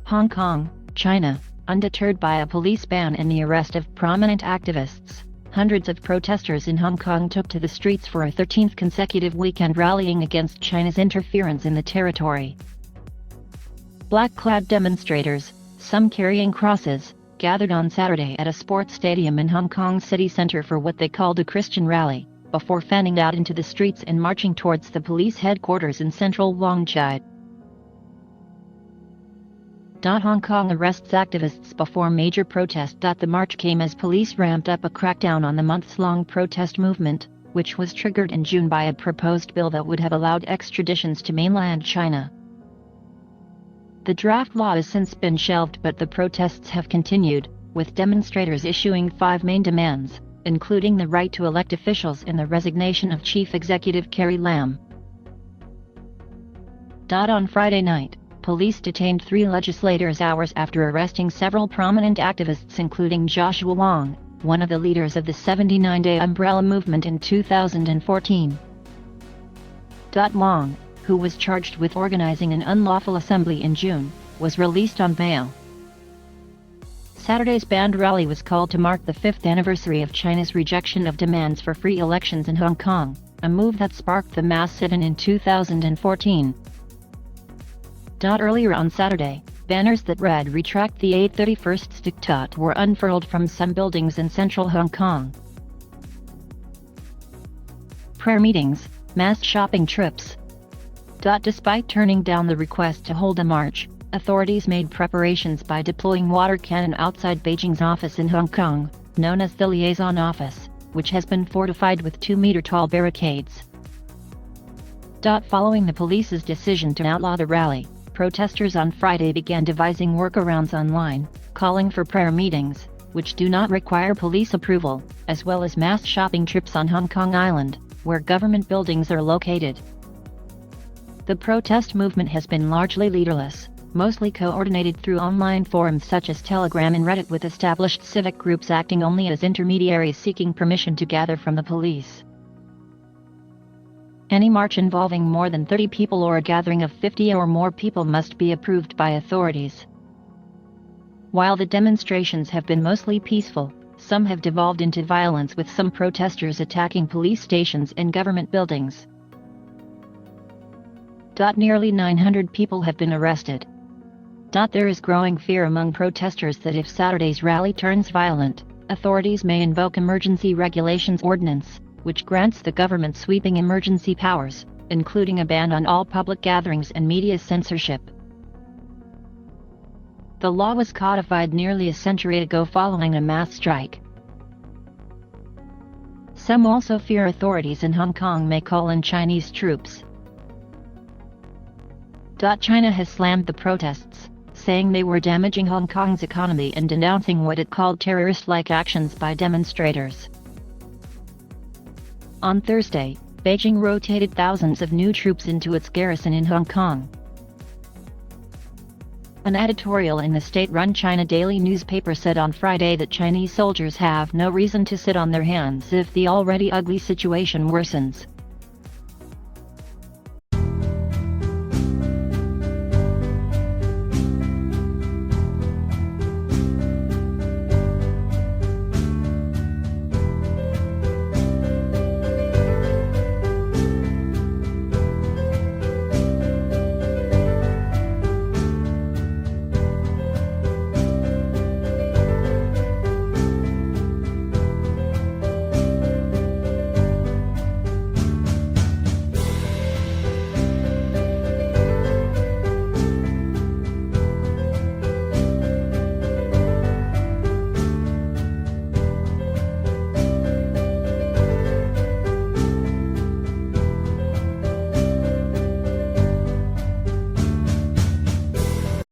Hong Kong, China. Undeterred by a police ban and the arrest of prominent activists, hundreds of protesters in Hong Kong took to the streets for a 13th consecutive weekend rallying against China's interference in the territory. Black-clad demonstrators, some carrying crosses, gathered on Saturday at a sports stadium in Hong Kong city centre for what they called a Christian rally, before fanning out into the streets and marching towards the police headquarters in central Wong Chai. Hong Kong arrests activists before major protest. The march came as police ramped up a crackdown on the months-long protest movement, which was triggered in June by a proposed bill that would have allowed extraditions to mainland China. The draft law has since been shelved, but the protests have continued, with demonstrators issuing 5 main demands, including the right to elect officials and the resignation of Chief Executive Carrie Lam. On Friday night, police detained 3 legislators hours after arresting several prominent activists including Joshua Wong, one of the leaders of the 79-day umbrella movement in 2014. Wong, who was charged with organizing an unlawful assembly in June, was released on bail. Saturday's banned rally was called to mark the 5th anniversary of China's rejection of demands for free elections in Hong Kong, a move that sparked the mass sit-in in 2014. Earlier on Saturday, banners that read "Retract the 831st Diktat" were unfurled from some buildings in central Hong Kong. Prayer meetings, mass shopping trips. Despite turning down the request to hold a march, authorities made preparations by deploying water cannon outside Beijing's office in Hong Kong, known as the Liaison Office, which has been fortified with 2-meter-tall barricades. Following the police's decision to outlaw the rally, protesters on Friday began devising workarounds online, calling for prayer meetings, which do not require police approval, as well as mass shopping trips on Hong Kong Island, where government buildings are located. The protest movement has been largely leaderless, mostly coordinated through online forums such as Telegram and Reddit, with established civic groups acting only as intermediaries seeking permission to gather from the police. Any march involving more than 30 people or a gathering of 50 or more people must be approved by authorities. While the demonstrations have been mostly peaceful, some have devolved into violence, with some protesters attacking police stations and government buildings. Nearly 900 people have been arrested. There is growing fear among protesters that if Saturday's rally turns violent, authorities may invoke Emergency Regulations Ordinance, which grants the government sweeping emergency powers, including a ban on all public gatherings and media censorship. The law was codified nearly a century ago following a mass strike. Some also fear authorities in Hong Kong may call in Chinese troops. China has slammed the protests, saying they were damaging Hong Kong's economy and denouncing what it called terrorist-like actions by demonstrators. On Thursday, Beijing rotated thousands of new troops into its garrison in Hong Kong. An editorial in the state-run China Daily newspaper said on Friday that Chinese soldiers have no reason to sit on their hands if the already ugly situation worsens.